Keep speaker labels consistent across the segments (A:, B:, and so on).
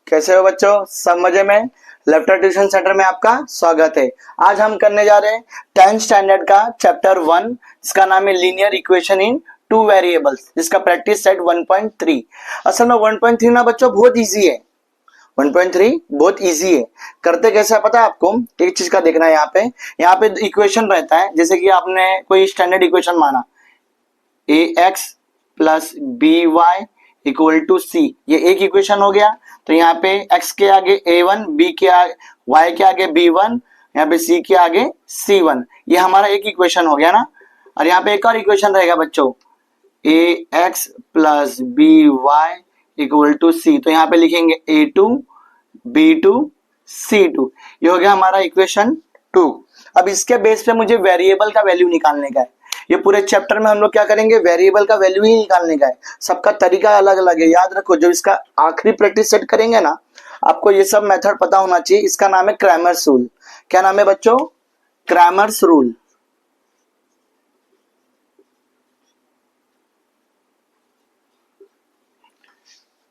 A: कैसे हो बच्चों, सब मजे में। लेफ्टर ट्यूशन सेंटर में आपका स्वागत है। आज हम करने जा रहे हैं 10th स्टैंडर्ड का चैप्टर 1, जिसका नाम है linear equation in two variables, जिसका प्रैक्टिस सेट 1.3। असल में 1.3 ना बच्चों बहुत इजी है। 1.3 बहुत इजी है। करते कैसे है पता है आपको? एक चीज का देखना है। यहाँ पे इक्वेशन रहता है, जैसे कि आपने कोई स्टैंडर्ड इक्वेशन माना ax plus by equal to c, ये एक इक्वेशन हो गया। तो यहाँ पे x के आगे a1, b के आगे y के आगे b1, यहाँ पे c के आगे c1, ये हमारा एक इक्वेशन हो गया ना। और यहाँ पे एक और इक्वेशन रहेगा बच्चों, ax plus by equal to c, तो यहाँ पे लिखेंगे a2 b2 c2, ये हो गया हमारा इक्वेशन 2। अब इसके बेस पे मुझे वेरिएबल का वैल्यू निकालने का है। ये पूरे चैप्टर में हम लोग क्या करेंगे, वेरिएबल का वैल्यू ही निकालने का है। सबका तरीका अलग अलग है, याद रखो। जब इसका आखिरी प्रैक्टिस सेट करेंगे ना, आपको ये सब मेथड पता होना चाहिए। इसका नाम है क्रैमर्स रूल। क्या नाम है बच्चों? Cramer's rule.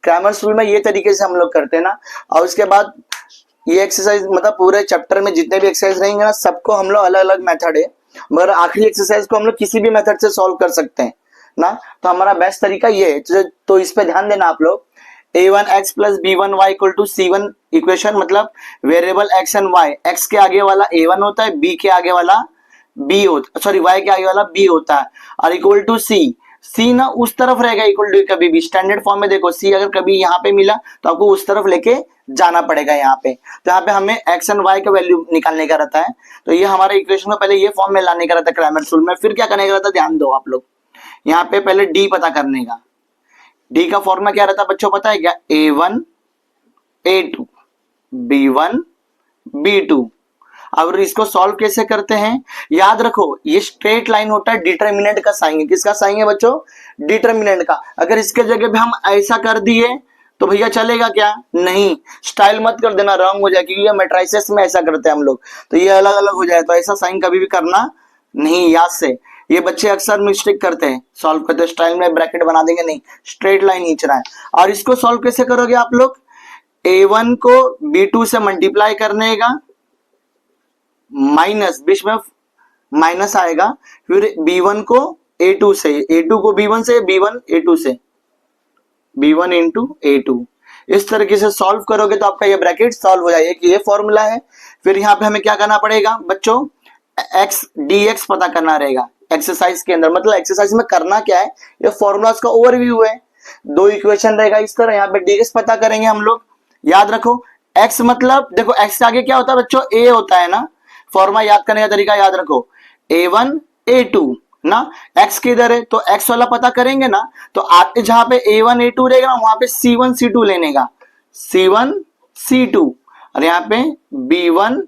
A: क्रैमर्स रूल में ये तरीके से हम लोग करते हैं ना। और उसके बाद ये एक्सरसाइज, मतलब पूरे चैप्टर में जितने भी एक्सरसाइज रहेंगे ना, सबको हम लोग अलग अलग मेथड है, मगर आखिरी एक्सरसाइज को हम लोग किसी भी मेथड से सॉल्व कर सकते हैं ना। तो हमारा बेस्ट तरीका ये है, तो इस पे ध्यान देना आप लोग। a1x plus b1y equal to c1 equation, मतलब variable x and y, x के आगे वाला a1 होता है, b के आगे वाला b होता, सॉरी y के आगे वाला b होता है, और इक्वल टू c ना उस तरफ रहेगा इक्वल टू। कभी भी स्टैंडर्ड फॉर्म में देखो, c अगर कभी यहाँ पे मिला तो आपको उस तरफ लेके जाना पड़ेगा यहाँ पे। तो यहाँ पे हमें x एंड y का वैल्यू निकालने का रहता है। तो ये हमारे इक्वेशन को पहले ये फॉर्म में लाने का रहता है क्रैमर्स रूल में। फिर क्या करने का रहता है, ध्यान दो आप लोग। यहाँ पे पहले d पता करने का। d का फॉर्मूला क्या रहता है बच्चों, पता है क्या? a1 a2 b1 b2। अब इसको सॉल्व कैसे करते हैं, याद रखो, ये स्ट्रेट लाइन होता है डिटरमिनेंट का साइन है। किसका साइन है बच्चों? डिटरमिनेंट का। अगर इसके जगह पे हम ऐसा कर दिए तो भैया चलेगा क्या? नहीं। स्टाइल मत कर देना, रॉन्ग हो जाए, क्योंकि ये मैट्रिसेस में ऐसा करते हैं हम लोग, तो ये अलग अलग हो जाए। तो ऐसा साइन कभी भी करना नहीं, याद से। ये बच्चे अक्सर मिस्टेक करते हैं, सॉल्व करते स्टाइल में ब्रैकेट बना देंगे, नहीं, स्ट्रेट लाइन खींचना है। और इसको सॉल्व कैसे करोगे आप लोग? a1 को b2 से मल्टीप्लाई करने का, माइनस, बीच में माइनस आएगा, फिर b1 को a2 से, a2 को b1 से, b1 a2 से, b1 इंटू a2। इस तरीके से सॉल्व करोगे तो आपका ये ब्रैकेट सॉल्व हो जाएगा। ये फॉर्मूला है। फिर यहाँ पे हमें क्या करना पड़ेगा बच्चों? x dx पता करना रहेगा एक्सरसाइज के अंदर। मतलब एक्सरसाइज में करना क्या है, ये फॉर्मूला का ओवरव्यू है। दो इक्वेशन रहेगा इस तरह, यहाँ पे dx पता करेंगे हम लोग। याद रखो x, मतलब देखो x के आगे क्या होता है बच्चों? a होता है ना। फॉर्मूला याद करने का तरीका याद रखो, a1 a2 ना। x किधर है तो x वाला पता करेंगे ना। तो आगे जहां पे a1 a2 रहेगा ना, वहां पे c1 c2 लेने का, c1 c2, और यहाँ पे b1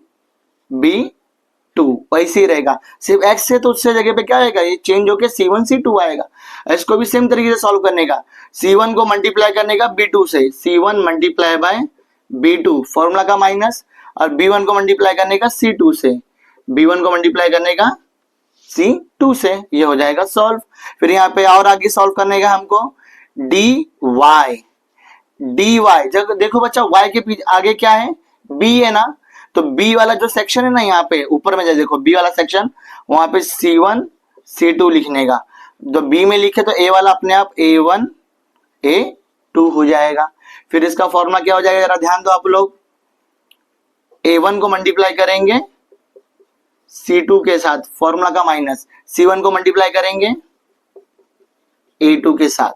A: b2 वैसे ही रहेगा। सिर्फ x से तो उससे जगह पे क्या आएगा, ये चेंज होके c1 c2 आएगा। इसको भी सेम तरीके से सॉल्व करने का, c1 को मल्टीप्लाई करने का b2 से, c1 multiply by b2 formula का माइनस, और b1 को मल्टीप्लाई करने का c2 से, b1 को मल्टीप्लाई करने का c2 से, ये हो जाएगा सॉल्व। फिर यहाँ पे और आगे सॉल्व करने का हमको dy। जब देखो बच्चा y के पीछे आगे क्या है? b है ना। तो b वाला जो सेक्शन है ना, यहाँ पे ऊपर में देखो b वाला सेक्शन, वहां पे c1 c2 लिखने का। तो b में लिखे तो a वाला अपने आप a1 a2 हो जाएगा। फिर इसका फॉर्मूला क्या हो जाएगा, जरा ध्यान दो आप लोग। a1 को मल्टीप्लाई करेंगे c2 के साथ, फॉर्मूला का माइनस, c1 को मल्टीप्लाई करेंगे a2 के साथ।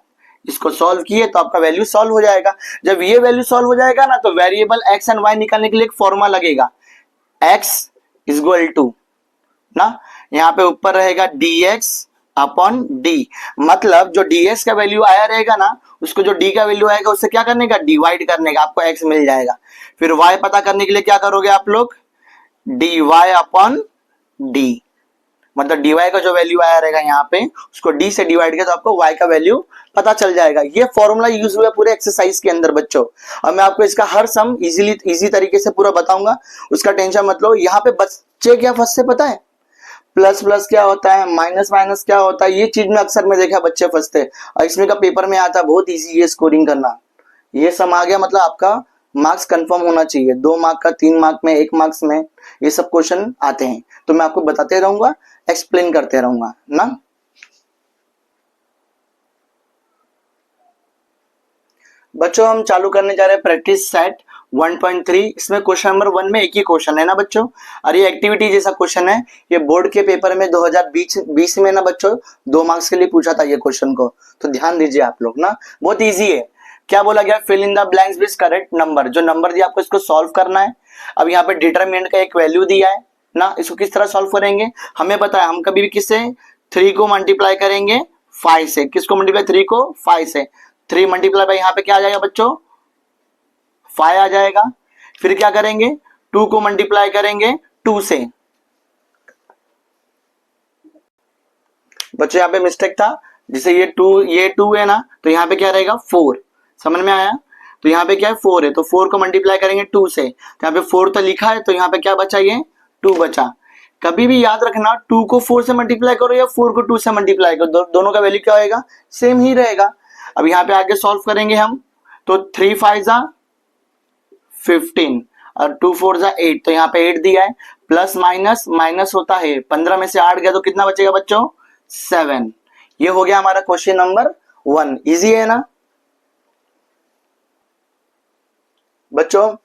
A: इसको सॉल्व किए तो आपका वैल्यू सॉल्व हो जाएगा। जब ये वैल्यू सॉल्व हो जाएगा ना, तो वेरिएबल x एंड y निकालने के लिए एक फॉर्मूला लगेगा, x इज इक्वल टू ना, यहाँ पे ऊपर रहेगा dx अपॉन d। मतलब जो ds का वैल्यू आया रहेगा ना, उसको जो d का वैल्यू आएगा उससे क्या करने का, डिवाइड करने का, आपको x मिल जाएगा। फिर y पता करने के लिए क्या करोगे आप लोग, dy अपॉन d। मतलब dy का जो वैल्यू आया रहेगा यहाँ पे, उसको d से डिवाइड किया तो आपको y का वैल्यू पता चल जाएगा। ये फॉर्मूला यूज हुआ पूरे एक्सरसाइज के अंदर बच्चों। और मैं आपको इसका हर सम इजी तरीके से पूरा बताऊंगा, उसका टेंशन मत लो। यहाँ पे बच्चे क्या फंसते पता है, प्लस प्लस क्या होता है, माइनस माइनस क्या होता है, ये चीज में अक्सर मैं देखा बच्चे फंसते हैं। और इसमें का पेपर में आता है, बहुत इजी है स्कोरिंग करना। ये सम आ गया मतलब आपका मार्क्स कंफर्म होना चाहिए, 2 मार्क का, 3 मार्क में, 1 मार्क्स में, ये सब क्वेश्चन आते हैं। तो मैं आपको बताते रहूंगा, एक्सप्लेन करते रहूंगा ना। बच्चों हम चालू करने जा रहे हैं प्रैक्टिस सेट 1.3। इसमें क्वेश्चन नंबर 1 में एक ही क्वेश्चन है ना बच्चों, और ये एक्टिविटी जैसा क्वेश्चन है। ये बोर्ड के पेपर में 2020 में ना बच्चों 2 मार्क्स के लिए पूछा था ये क्वेश्चन को, तो ध्यान दीजिए आप लोग ना, बहुत इजी है। क्या बोला गया, fill in the blanks with correct number. जो नंबर दिया आपको इसको सॉल्व करना है। अब यहाँ पे डिटरमिनेंट का एक वैल्यू दिया है ना, इसको किस तरह सॉल्व करेंगे हमें पता है। हम कभी भी किससे 3 को मल्टीप्लाई करेंगे 5 से, किसको मल्टीप्लाई 3 को 5 से, 3 मल्टीप्लाई बाई यहाँ पे क्या आ जाएगा बच्चों 5 आ जाएगा। फिर क्या करेंगे 2 को मल्टीप्लाई करेंगे 2 से। बच्चों यहाँ पे मिस्टेक था, जैसे ये 2 है ना, तो यहाँ पे क्या रहेगा 4। समझ में आया। तो यहाँ पे क्या है 4 है, तो 4 को मल्टीप्लाई करेंगे 2 से, तो यहाँ पे 4 तो लिखा है, तो यहाँ पे क्या बचा, ये 2 बचा। कभी भी याद रखना 2 को 4 से मल्टीप्लाई करो या 4 को 2 से मल्टीप्लाई करो, दोनों का वैल्यू क्या होगा, सेम ही रहेगा। अब यहाँ पे आगे सॉल्व करेंगे हम, तो 3 5 जा 15 और 2 4 जा 8, तो यहाँ पे 8 दिया है। प्लस माइनस माइनस होता है, 15 में से 8 गया तो कितना बचेगा बच्चों 7। ये हो गया हमारा क्वेश्चन नंबर 1। इजी है ना बच्चों।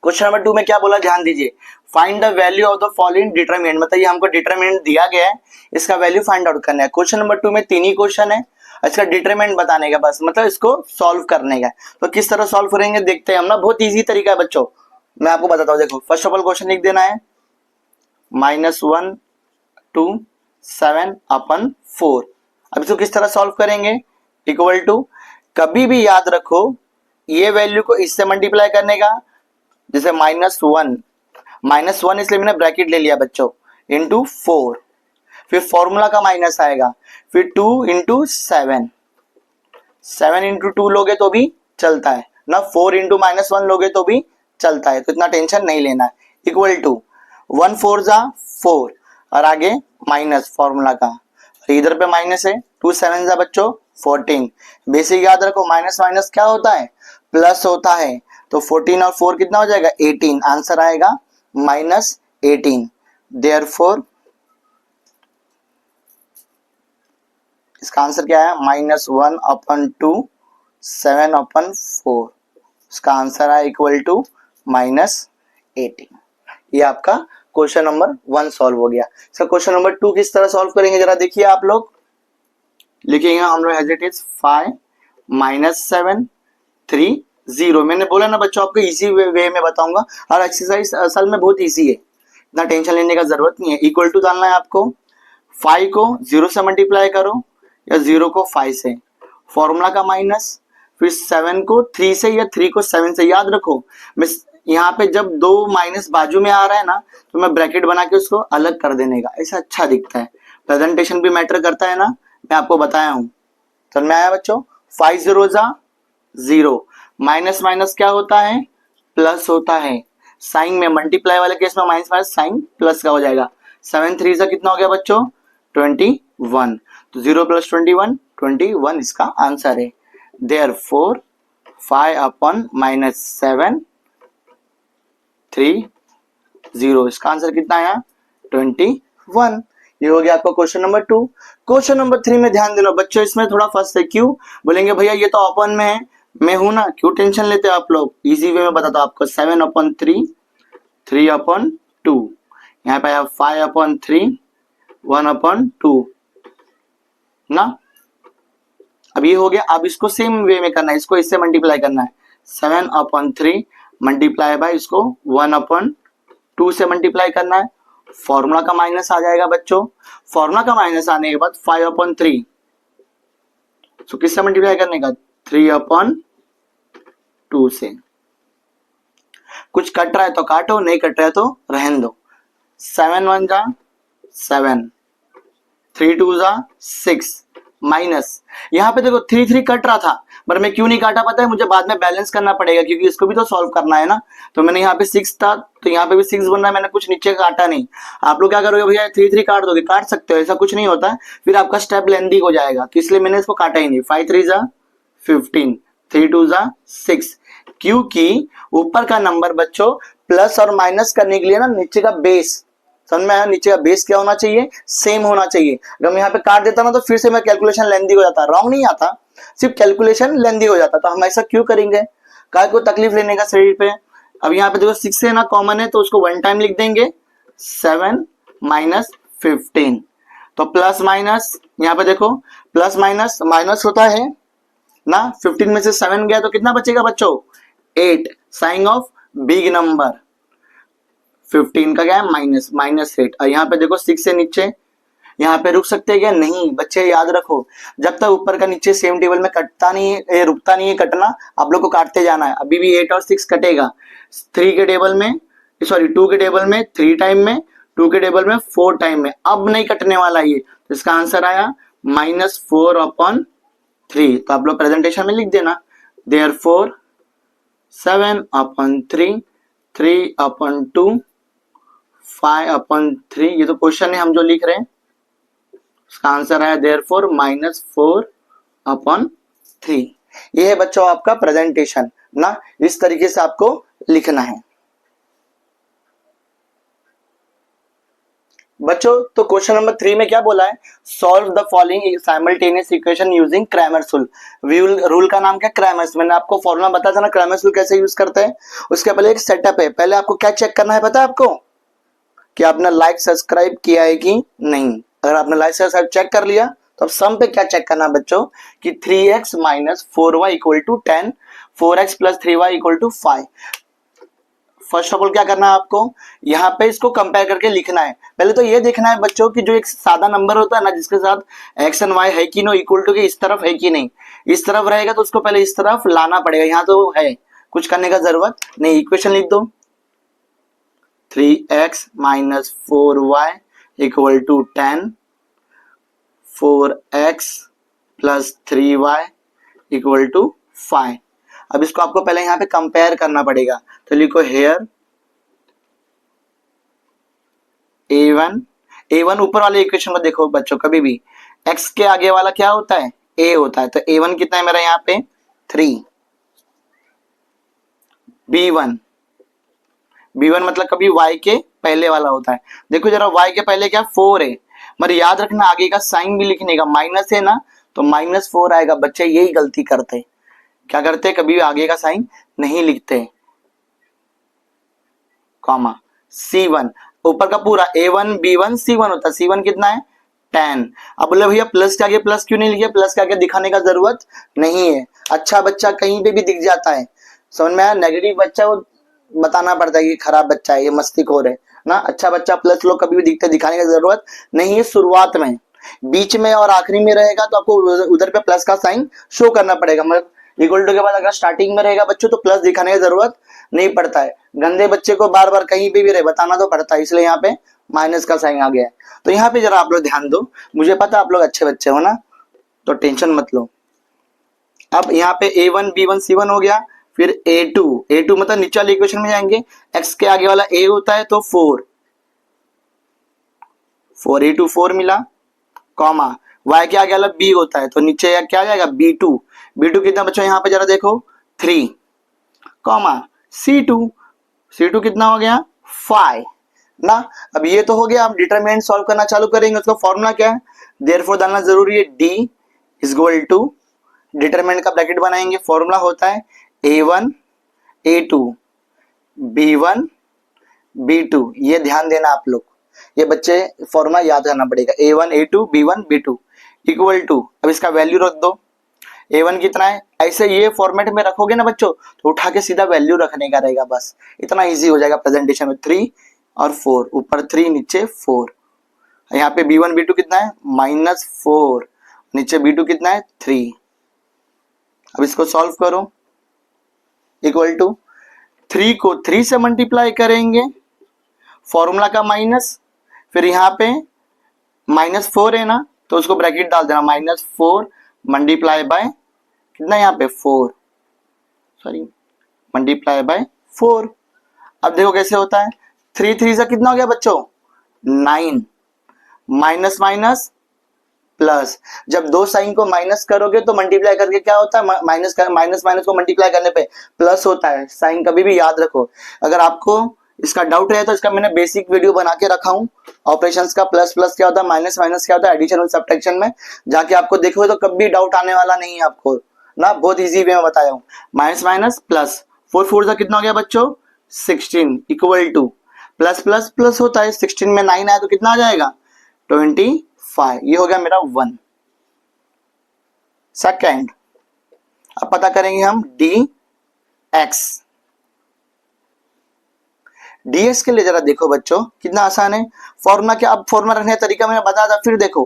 A: क्वेश्चन नंबर 2 में क्या बोला, ध्यान दीजिए। Find the value of the following determinant, मतलब ये हमको डिटरमिनेंट दिया गया है, इसका वैल्यू फाइंड आउट करना है। क्वेश्चन नंबर 2 में 3 ही क्वेश्चन है, इसका डिटरमिनेंट बताने का बस, मतलब इसको सॉल्व करने का। तो किस तरह सॉल्व करेंगे देखते हैं हम ना, बहुत इजी तरीका है बच्चों, मैं आपको बताता हूँ। देखो फर्स्ट ऑफ ऑल क्वेश्चन लिख देना है -1 2 7 अपन 4। अब इसको किस तरह सॉल्व करेंगे, इक्वल टू, कभी भी याद रखो ये वैल्यू को इससे मल्टीप्लाई करने का, जैसे -1 इसलिए मैंने ब्रैकेट ले लिया बच्चों, इंटू 4, फिर फॉर्मूला का माइनस आएगा, फिर 2 इंटू 7, 7 इंटू 2 लोगे तो भी चलता है ना, 4 इंटू -1 लोगे तो भी चलता है, तो इतना टेंशन नहीं लेना है। इक्वल टू 1 4 जा 4 और आगे माइनस फॉर्मूला का, इधर पे माइनस है, 2 7 जा बच्चों 14। बेसिक याद रखो माइनस माइनस क्या होता है, प्लस होता है। तो 14 और 4 कितना हो जाएगा 18, आंसर आएगा -18। देयरफॉर इसका आंसर क्या है -1/2 7/4, इसका आंसर है इक्वल टू -18। ये आपका क्वेश्चन नंबर 1 सॉल्व हो गया। सर क्वेश्चन नंबर 2 किस तरह सॉल्व करेंगे जरा देखिए आप लोग, लिखेंगे हम लोग एज इट इज 5 -7 3 0। मैंने बोला ना बच्चों आपको इजी वे में बताऊंगा, और एक्सरसाइज असल में बहुत इजी है, इतना टेंशन लेने का जरूरत नहीं है। इक्वल टू डालना है आपको, 5 को 0 से मल्टीप्लाई करो या 0 को 5 से, फॉर्मूला का माइनस, फिर 7 को 3 से या 3 को 7 से। याद रखो मैं यहाँ पे जब 2 माइनस बाजू में आ रहा है ना, तो मैं ब्रैकेट बना के उसको अलग कर देने का, ऐसा अच्छा दिखता है, प्रेजेंटेशन भी मैटर करता है ना, मैं आपको बताया हूँ। समझ में आया बच्चों, 5 0 जा 0, माइनस माइनस क्या होता है प्लस होता है, साइन में मल्टीप्लाई वाले केस में माइनस माइनस साइन प्लस का हो जाएगा। 7 3 जा कितना हो गया बच्चों 21, तो 0 + 21 21 इसका आंसर है। देयरफॉर 5/-7 3 0, इसका आंसर कितना आया 21। ये हो गया आपका क्वेश्चन नंबर 2। क्वेश्चन नंबर 3 में ध्यान देना बच्चों, इसमें थोड़ा फर्स्ट है, क्यों बोलेंगे भैया ये तो अपन में है, मैं हूं ना, क्यों टेंशन लेते हो आप लोग, इजी वे में बताता हूं आपको। 7/3 3/2, यहाँ पे आया 5/3 1/2 ना। अब ये हो गया, अब इसको सेम वे में करना है, इसको इससे मल्टीप्लाई करना है, 7/3 मल्टीप्लाई बाय इसको 1/2 से मल्टीप्लाई करना है, फॉर्मूला का माइनस आ जाएगा बच्चों, फॉर्मूला का माइनस आने के बाद 5/3, तो किससे मल्टीप्लाई करने का 3/2 से। कुछ कट रहा है तो काटो, नहीं कट रहा है तो रहने दो। 7 1 जा 7, 3 2 जा 6, माइनस, यहाँ पे देखो 3 3 कट रहा था, पर मैं क्यों नहीं काटा पता है, मुझे बाद में बैलेंस करना पड़ेगा क्योंकि इसको भी तो सॉल्व करना है ना। तो मैंने यहाँ पे 6 था तो यहाँ पे भी 6 बन रहा है, मैंने कुछ नीचे काटा नहीं। आप लोग क्या करोगे भैया 3 3 काट दोगे, काट सकते हो, ऐसा कुछ नहीं होता है, फिर आपका स्टेप लेंदी हो जाएगा, तो इसलिए मैंने इसको काटा ही नहीं। 5 3 जा 15, 3 2 जा 6, क्योंकि ऊपर का नंबर बच्चों प्लस और माइनस करने के लिए ना नीचे का बेस, समझ में आया, नीचे का बेस क्या होना चाहिए, सेम होना चाहिए। अगर मैं यहाँ पे काट देता ना तो फिर से मैं कैलकुलेशन लेंदी हो जाता, रॉन्ग नहीं आता, सिर्फ कैलकुलेशन लेंदी हो जाता। तो हम ऐसा क्यों करेंगे, काय को तकलीफ लेने का शरीर पे। अब यहाँ पे देखो 6 है ना कॉमन है, तो उसको 1 टाइम लिख देंगे, 7 माइनस 15, तो प्लस माइनस, यहाँ पे देखो प्लस माइनस माइनस होता है ना, 15 में से 7 गया तो कितना बचेगा बच्चों, 8, साइन ऑफ बिग नंबर, 15 का क्या है माइनस, -8। और यहाँ पे देखो 6 से नीचे, यहाँ पे रुक सकते हैं क्या, नहीं बच्चे याद रखो, जब तक ऊपर का नीचे सेम टेबल में कटता नहीं है, रुकता नहीं है कटना, आप लोग को काटते जाना है। अभी भी 8 और 6 कटेगा, 3 के टेबल में, सॉरी 2 के टेबल में 3 टाइम में, 2 के टेबल में 4 टाइम में, अब नहीं कटने वाला ये, तो इसका आंसर आया -4/3। तो आप लोग प्रेजेंटेशन में लिख देना, देयरफॉर 7/3, 3/2, 5/3, ये तो क्वेश्चन है हम जो लिख रहे हैं, उसका आंसर आया देयरफॉर -4/3। ये है बच्चों आपका प्रेजेंटेशन ना, इस तरीके से आपको लिखना है बच्चों। तो क्वेश्चन नंबर 3 में क्या बोला है, solve the following simultaneous equation using Cramer's rule. Rule का नाम क्या, क्रैमर्स। मैंने आपको फॉर्मूला बताया था ना क्रैमर्स रूल कैसे यूज करते हैं, उसके पहले एक सेटअप है। पहले आपको क्या चेक करना है पता है आपको, कि आपने लाइक सब्सक्राइब किया है कि नहीं। अगर आपने लाइक सब्सक्राइब चेक कर लिया तो अब सम पे क्या चेक करना है बच्चों, कि 3x minus 4y equal to 10, 4x plus 3y equal to 5। First of all क्या करना है आपको, यहाँ पे इसको कंपेयर करके लिखना है। पहले तो ये देखना है बच्चों कि जो एक सादा नंबर होता है ना, जिसके साथ x एंड y है कि नो, इक्वल टू के इस तरफ है कि नहीं। इस तरफ रहेगा तो उसको पहले इस तरफ लाना पड़ेगा, यहाँ तो है, कुछ करने का जरूरत नहीं। इक्वेशन लिख दो, 3x minus 4y equal to 10, 4x plus 3y equal to 5। अब इसको आपको पहले यहाँ पे कंपेयर करना पड़ेगा, तो लिखो हेयर a1 ऊपर वाले इक्वेशन में देखो बच्चों, कभी भी x के आगे वाला क्या होता है, a होता है, तो a1 कितना है मेरा यहाँ पे 3, b1 मतलब कभी y के पहले वाला होता है। देखो जरा y के पहले क्या 4 है, मगर याद रखना आगे का साइन भी लिखने का, माइनस है ना तो -4 आएगा। बच्चे यही गलती करते, क्या करते, कभी भी आगे का साइन नहीं लिखते, कॉमा। C1 ऊपर का पूरा A1 B1 C1 होता है, C1 कितना है 10। अब बोले भैया प्लस के आगे प्लस क्यों नहीं लिखे, प्लस के आगे दिखाने का जरूरत नहीं है, अच्छा बच्चा कहीं पे भी दिख जाता है, समझ में आया। नेगेटिव बच्चा वो बताना पड़ता है कि खराब बच्चा है, ये मस्तीखोर है ना, अच्छा बच्चा प्लस लोग कभी भी दिखते, दिखाने की जरूरत नहीं है। शुरुआत में, बीच में और आखिरी में रहेगा तो आपको उधर पे प्लस का साइन शो करना पड़ेगा, मतलब इक्वल टू के बाद अगर स्टार्टिंग में रहेगा बच्चों तो प्लस दिखाने की जरूरत नहीं पड़ता है। गंदे बच्चे को बार बार कहीं पे भी रहे बताना तो पड़ता है, इसलिए यहाँ पे माइनस का साइन आ गया है। तो यहाँ पे जरा आप लोग ध्यान दो, मुझे पता आप लोग अच्छे बच्चे हो ना, तो टेंशन मत लो। अब यहाँ पे A1 B1 C1 हो गया, फिर A2 मतलब नीचे वाले इक्वेशन में जाएंगे, x के आगे वाला a होता है तो 4 A2 4 मिला, कॉमा y के आगे वाला b होता है तो नीचे क्या आ जाएगा B2 कितना बच्चों यहाँ पे जरा देखो 3, कॉमा C2 कितना हो गया 5 ना। अब ये तो हो गया, अब डिटरमिनेंट सॉल्व करना चालू करेंगे। उसका फॉर्मूला क्या है, देयरफॉर डालना जरूरी है, d is equal to, determinant का ब्रैकेट बनाएंगे, फॉर्मूला होता है A1 A2 B1 B2। ये ध्यान देना आप लोग, ये बच्चे फॉर्मूला याद करना पड़ेगा, A1 A2 B1 B2 equal to, अब इसका वैल्यू रख दो, A1 कितना है, ऐसे ये फॉर्मेट में रखोगे ना बच्चों तो उठा के सीधा वैल्यू रखने का रहेगा, बस इतना इजी हो जाएगा प्रेजेंटेशन में। 3 और 4, ऊपर 3 नीचे 4, यहाँ पे B1 B2 कितना है -4, नीचे B2 कितना है 3। अब इसको सॉल्व करो, इक्वल टू 3 को 3 से मल्टीप्लाई करेंगे, फॉर्मूला का माइनस, फिर यहाँ पे -4 है ना तो उसको ब्रैकेट डाल देना, -4 मल्टीप्लाई बाय कितना यहाँ पे 4, सॉरी मल्टीप्लाई बाय 4। अब देखो कैसे होता है, 3 3 से कितना हो गया बच्चों 9, माइनस माइनस प्लस। जब दो साइन को माइनस करोगे तो मल्टीप्लाई करके क्या होता है, माइनस माइनस को मल्टीप्लाई करने पे प्लस होता है। साइन कभी भी याद रखो। अगर आपको इसका डाउट रहे तो इसका मैंने बेसिक वीडियो बना के रखा हूं, ऑपरेशंस का, प्लस प्लस क्या होता है, माइनस माइनस क्या होता है, एडिशन और सब्ट्रैक्शन में जाके आपको देखोगे तो कभी डाउट आने वाला नहीं है आपको ना, बहुत इजी वे में बताया हूँ। माइनस माइनस प्लस, 4 4 से कितना हो गया बच्चों 16 equal two plus plus plus होता है, 16 में 9 आया तो कितना आ जाएगा 25। ये हो गया मेरा 1। सेकेंड, अब पता करेंगे हम dx। dx के लिए जरा देखो बच्चों कितना आसान है, फॉर्मूला क्या, अब फॉर्मूला रखने का तरीका मैंने बताया था, फिर देखो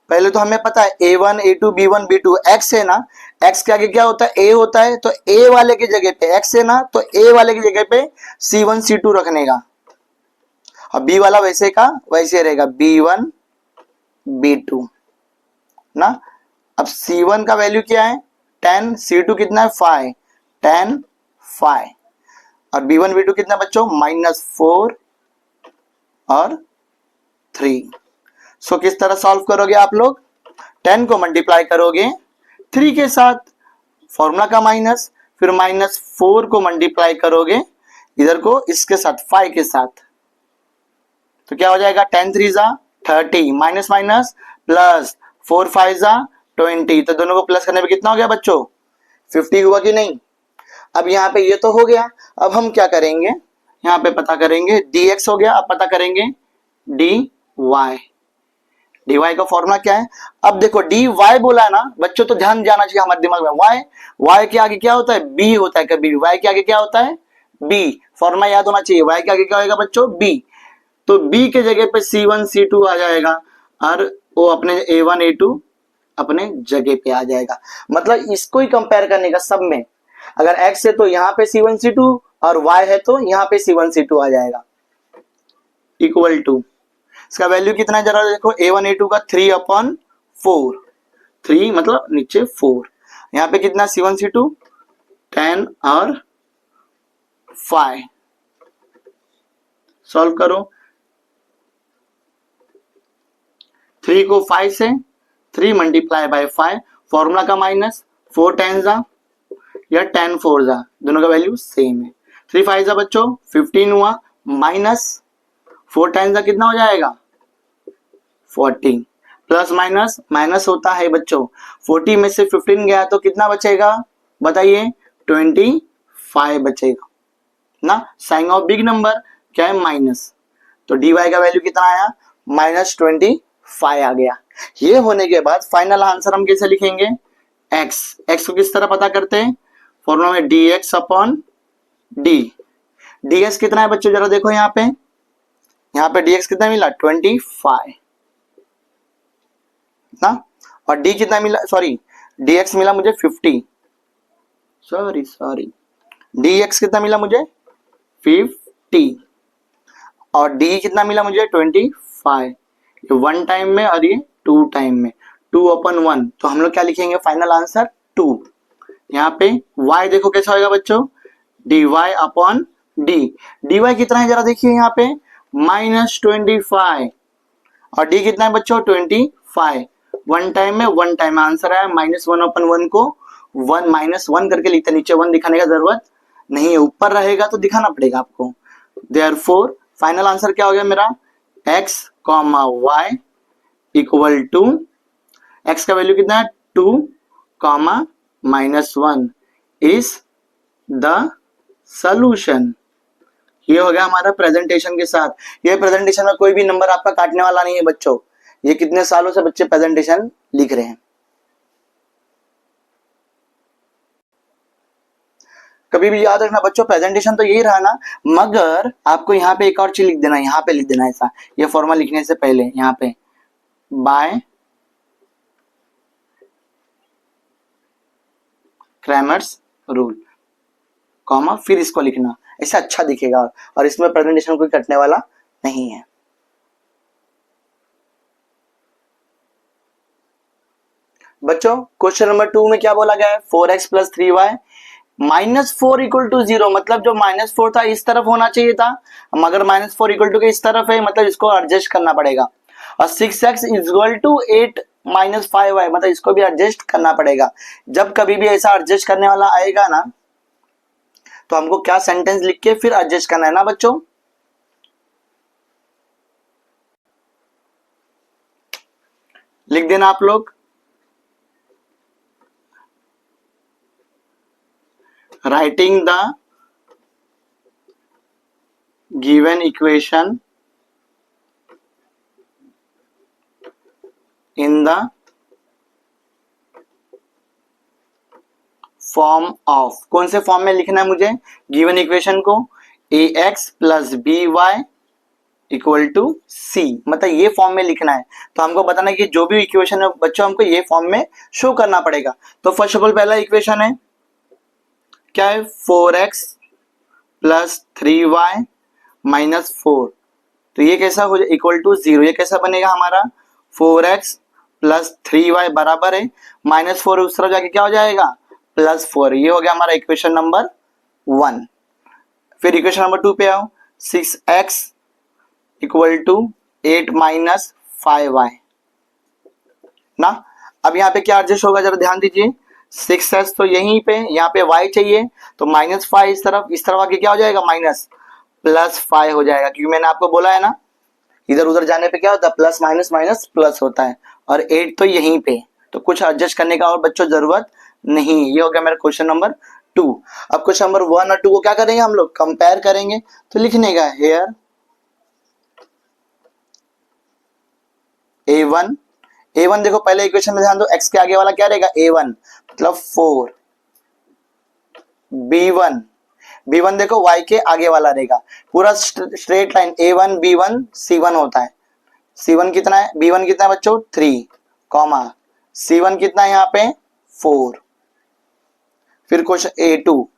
A: पहले तो हमें पता है a1 a2 b1 b2 x है ना, x के आगे क्या होता है a होता है, तो a वाले की जगह पे x है ना, तो a वाले की जगह पे c1 c2 रखने का, और b वाला वैसे का वैसे रहेगा b1 b2 ना। अब c1 का वैल्यू क्या है 10, c2 कितना है 5, 10 5, और b1 b2 कितना बच्चों -4 और 3। सो किस तरह सॉल्व करोगे आप लोग, 10 को मल्टीप्लाई करोगे 3 के साथ, फॉर्मूला का माइनस, फिर -4 को मल्टीप्लाई करोगे इधर को इसके साथ 5 के साथ, तो क्या हो जाएगा 10 3 जा 30, माइनस माइनस प्लस, 4 5 जा 20, तो दोनों को प्लस करने पे कितना हो गया बच्चों 50 हुआ कि नहीं। अब यहाँ पे ये तो हो गया, अब हम क्या करेंगे यहाँ पे पता करेंगे dx हो गया, अब पता करेंगे dy। dy का फॉर्मूला क्या है, अब देखो dy बोला है ना बच्चों, तो ध्यान जाना चाहिए हमारे दिमाग में, y के आगे क्या होता है b होता है, कभी y के आगे क्या होता है b, फॉर्मूला याद होना चाहिए, y के आगे क्या होगा बच्चों b, तो b के जगह पे c1 c2 आ जाएगा, और वो अपने a1 a2 अपने जगह पे आ जाएगा। मतलब इसको ही कंपेयर करने का सब में, अगर x है तो यहाँ पे c1 c2 और y है तो यहाँ पे c1 c2 आ जाएगा, इक्वल टू इसका वैल्यू कितना है जरा देखो, a1 a2 का 3/4, 3 मतलब नीचे 4, यहाँ पे कितना c1 c2 10 और 5, सॉल्व करो, 3 को 5 से 3 मल्टीप्लाई बाय 5, फॉर्मूला का माइनस, 4 10 जा या 10 4 जा, दोनों का वैल्यू सेम है, 3 5 जा बच्चों 15 हुआ, माइनस 4 10 जा कितना हो जाएगा 40, प्लस माइनस माइनस होता है बच्चों, 40 में से 15 गया तो कितना बचेगा बताइए 25 बचेगा ना। साइन ऑफ बिग नंबर क्या है माइनस, तो dy का वैल्यू कितना आया -25 आ गया। ये होने के बाद फाइनल आंसर हम कैसे लिखेंगे, x को किस तरह पता करते हैं, फॉर्मूला में dx अपॉन d, ds कितना है बच्चों जरा देखो यहाँ पे dx कितना मिला 25 ना, और d कितना मिला, सॉरी dx मिला मुझे 50, सॉरी dx कितना मिला मुझे 50, और d कितना मिला मुझे 25, ये 1 टाइम में और ये 2 टाइम में, 2/1, तो हम लोग क्या लिखेंगे फाइनल आंसर 2। यहाँ पे y देखो कैसा होगा बच्चों dy अपॉन d, dy कितना है जरा देखिए यहाँ पे -25, और d कितना है बच्चों 25, 1 टाइम में 1 टाइम, आंसर आया -1/1 को 1 -1 करके लिखते, नीचे 1 दिखाने का जरूरत नहीं है, ऊपर रहेगा तो दिखाना पड़ेगा आपको। देयरफॉर फाइनल आंसर क्या हो गया मेरा x, y equal to, x का वैल्यू कितना है 2, -1 इज द सॉल्यूशन। ये हो गया हमारा प्रेजेंटेशन के साथ। ये प्रेजेंटेशन में कोई भी नंबर आपका काटने वाला नहीं है बच्चों, ये कितने सालों से बच्चे प्रेजेंटेशन लिख रहे हैं। कभी भी याद रखना बच्चों प्रेजेंटेशन तो यही रहा ना, मगर आपको यहाँ पे एक और चीज लिख देना, यहाँ पे लिख देना ऐसा, ये फॉर्मूला लिखने से पहले यहाँ पे बाय क्रैमर्स रूल, कॉमा फिर इसको लिखना, ऐसा अच्छा दिखेगा और इसमें प्रेजेंटेशन कोई कटने वाला नहीं है। बच्चों क्वेश्चन नंबर 2 में क्या बोला गया है, 4x plus 3y minus 4 equal to 0, मतलब जो माइनस 4 था इस तरफ होना चाहिए था, मगर माइनस 4 इक्वल टू के इस तरफ है, मतलब इसको एडजस्ट करना पड़ेगा। और 6x equal to 8 minus 5y, मतलब इसको भी एडजस्ट करना पड़ेगा। जब कभी भी ऐसा एडजस्ट करने वाला आएगा ना, तो हमको क्या सेंटेंस लिख के फिर एडजस्ट करना है ना बच्चों। लिख देना आप लोग, writing the given equation in the form of, कौन से फॉर्म में लिखना है मुझे गिवन इक्वेशन को, ax plus b y equal to c, मतलब ये फॉर्म में लिखना है। तो हमको बताना है कि जो भी इक्वेशन है बच्चों हमको ये फॉर्म में शो करना पड़ेगा। तो फर्स्ट ऑफ ऑल पहला इक्वेशन है क्या है, 4x प्लस 3y माइनस 4, तो ये कैसा हो जाए इक्वल टू 0, ये कैसा बनेगा हमारा 4x प्लस 3y बराबर है माइनस 4, उस तरफ जाके क्या हो जाएगा प्लस 4, ये हो गया हमारा इक्वेशन नंबर 1। फिर इक्वेशन नंबर 2 पे आओ, 6x equal to 8 minus 5y ना। अब यहाँ पे क्या एडजस्ट होगा जरा ध्यान दीजिए, 6x तो यहीं पे, यहाँ पे y चाहिए तो माइनस 5 इस तरफ आके क्या हो जाएगा माइनस प्लस 5 हो जाएगा, क्योंकि मैंने आपको बोला है ना इधर उधर जाने पे क्या होता है प्लस माइनस माइनस प्लस होता है, और 8 तो यहीं पे, तो कुछ एडजस्ट करने का और बच्चों जरूरत नहीं। ये हो गया मेरा क्वेश्चन नंबर 2। अब क्वेश्चन नंबर 1 और 2 को क्या करेंगे हम लोग कंपेयर करेंगे, तो लिखने का हेयर a1 देखो पहले इक्वेशन में ध्यान दो, x के आगे वाला क्या रहेगा a1 मतलब 4, b1 देखो y के आगे वाला रहेगा, पूरा straight line a1 b1 c1 होता है। c1 कितना है, b1 कितना है बच्चों 3 कॉमा c1 कितना है यहाँ पे 4। फिर क्वेश्चन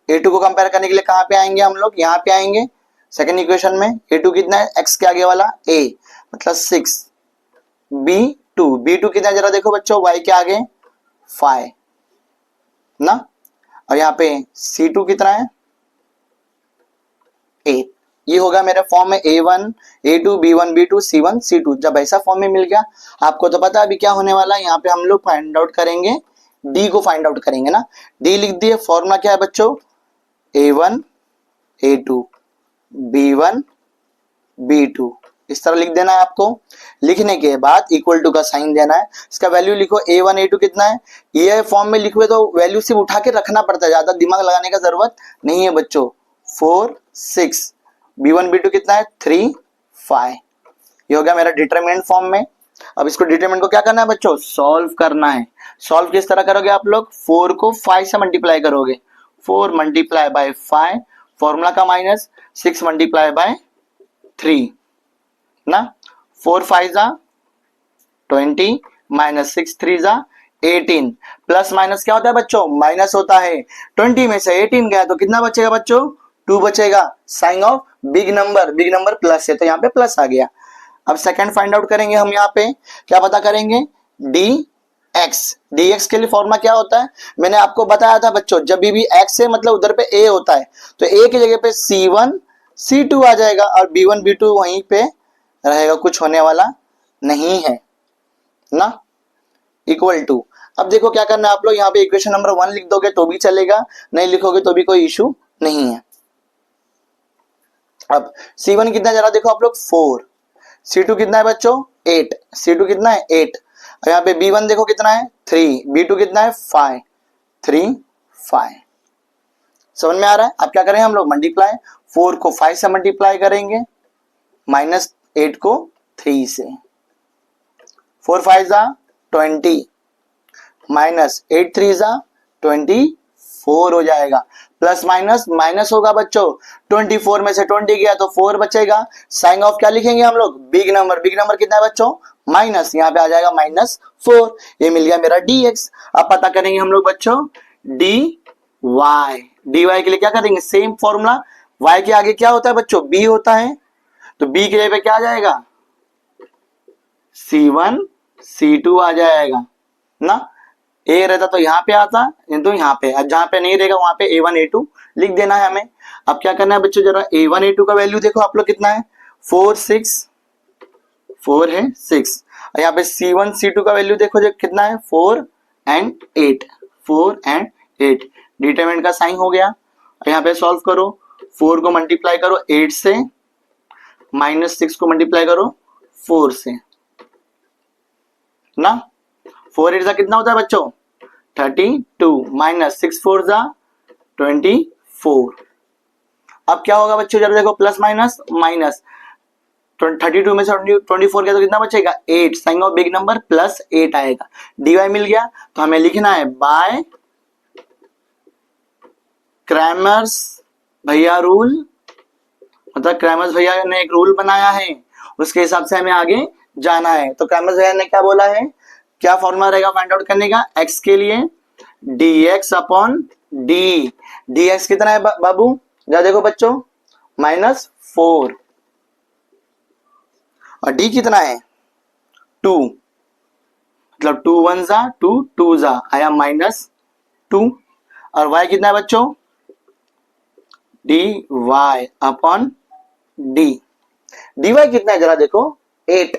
A: a2 को कंपेयर करने के लिए कहाँ पे आएंगे हम लोग, यहाँ पे आएंगे सेकंड इक्वेशन में। a2 कितना है, x के आगे वाला a मतलब 6, b2 कितना है जरा देखो बच्चों, y के आगे 5 ना, और यहाँ पे c2 कितना है 8। ये होगा मेरे फॉर्म में a1 a2 b1 b2 c1 c2। जब ऐसा फॉर्म में मिल गया आपको तो पता है अभी क्या होने वाला है, यहाँ पे हम लोग फाइंड आउट करेंगे d को फाइंड आउट करेंगे ना। d लिख दिए, फॉर्मूला क्या है बच्चों a1 a2 b1 b2, इस तरह लिख देना है आपको। लिखने के बाद इक्वल टू का साइन देना है, इसका वैल्यू लिखो a1 a2 कितना है, ये फॉर्म में लिखोगे तो वैल्यू सिर्फ उठा के रखना पड़ता है, ज्यादा दिमाग लगाने का जरूरत नहीं है बच्चों। 4 6, b1 b2 कितना है 3 5, ये हो गया मेरा डिटरमिनेंट फॉर्म में। अब इसको डिटरमिनेंट को क्या करना है बच्चों सॉल्व करना है। सॉल्व किस तरह करोगे आप लोग, 4 को 5 से मल्टीप्लाई करोगे, 4 मल्टीप्लाई बाय 5 फॉर्मूला का माइनस 6 मल्टीप्लाई बाय 3 ना, 4 5 जा 20 माइनस 6 3 जा 18, प्लस माइनस क्या होता है बच्चों माइनस होता है। 20 में से 18 गया तो कितना बचेगा बच्चों 2 बचेगा, sign of big number plus है तो यहाँ पे प्लस आ गया। अब सेकंड फाइंड आउट करेंगे हम, यहाँ पे क्या पता करेंगे dx के लिए फॉर्मूला क्या होता है, मैंने आपको बताया था बच्चों जब भी x है मतलब उधर पे a होता है, तो a की जगह पे c1 c2 आ जाएगा और b1 b2 वहीं पे रहेगा, कुछ होने वाला नहीं है ना, इक्वल टू। अब देखो क्या करना है आप लोग, यहाँ पे इक्वेशन नंबर 1 लिख दोगे तो भी चलेगा, नहीं लिखोगे तो भी कोई इशू नहीं है। अब c1 कितना जरा देखो आप लोग 4, c2 कितना है बच्चों 8, c2 कितना है 8, और यहाँ पे b1 देखो कितना है 3, b2 कितना है 5 3 5, समझ में आ रहा है। अब क्या करेंगे हम लोग मल्टीप्लाई, 4 को 5 से मल्टीप्लाई करेंगे माइनस 8 को 3 से, 4 5 जा 20 माइनस 8 3 जा 24 हो जाएगा, प्लस माइनस माइनस होगा बच्चों, 24 में से 20 गया तो 4 बचेगा, साइन ऑफ क्या लिखेंगे हम लोग बिग नंबर कितना है बच्चों माइनस, यहाँ पे आ जाएगा -4, ये मिल गया मेरा dx। अब पता करेंगे हम लोग बच्चों dy के लिए क्या करेंगे सेम फॉर्मूला, y के आगे क्या होता है बच्चों b होता है, तो b के जगह पे क्या आ जाएगा c1 c2 आ जाएगा ना, ए रहता तो यहाँ पे आता, नहीं तो यहाँ पे, जहाँ पे नहीं रहेगा वहां पे A1 A2 लिख देना है हमें। अब क्या करना है बच्चों, जरा A1 A2 का वैल्यू देखो आप लोग कितना है, 4 6, 4 है 6। यहाँ पे C1 C2 का वैल्यू देखो जो कितना है, 4 and 8, 4 and 8। डिटरमिनेंट का साइन हो गया। यहाँ पे सॉल्व करो, 4 को मल्टीप्लाई करो 8 से, -6 को मल्टीप्लाई करो 4 से ना। 4 8 कितना होता है बच्चों, 32, -6 4 24। अब क्या होगा बच्चों, जरा देखो प्लस माइनस माइनस, 32 में से 24 गया तो कितना बचेगा, 8। Sign of big number plus 8 आएगा। dy मिल गया तो हमें लिखना है बाय क्रैमर्स भैया रूल, मतलब क्रैमर्स भैया ने एक रूल बनाया है, उसके हिसाब से हमें आगे जाना है। तो क्रैमर्स भैया ने क्या बोला है, क्या फॉर्मूला रहेगा फाइंड आउट करने का, x के लिए dx अपॉन d। dx कितना है बाबू, जरा देखो बच्चों, -4, और d कितना है 2, मतलब 2 1 जा 2 2 जा आया -2। और y कितना है बच्चों, dy अपॉन d। dy कितना है जरा देखो, 8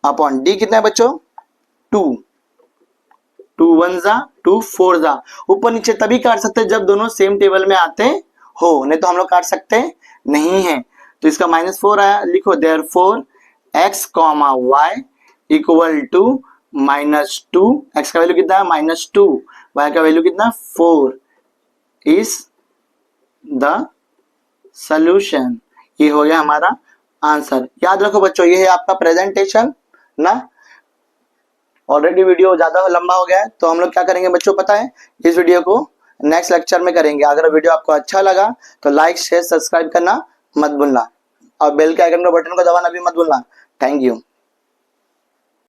A: अपॉन d कितना है बच्चों, 2, 2 1 जा 2 4 जा। ऊपर नीचे तभी काट सकते हैं जब दोनों सेम टेबल में आते हो, नहीं तो हम लोग काट सकते नहीं है। तो इसका -4 आया, लिखो therefore x, y equal to -2। x का वैल्यू कितना है, -2, y का वैल्यू कितना, 4 इज द सॉल्यूशन। ये हो गया हमारा आंसर। याद रखो बच्चों, ये है आपका प्रेजेंटेशन ना। ऑलरेडी वीडियो ज्यादा लंबा हो गया है, तो हम लोग क्या करेंगे बच्चों पता है, इस वीडियो को नेक्स्ट लेक्चर में करेंगे। अगर वीडियो आपको अच्छा लगा तो लाइक शेयर सब्सक्राइब करना मत भूलना, और बेल के आइकन का बटन को दबाना भी मत भूलना। Thank you.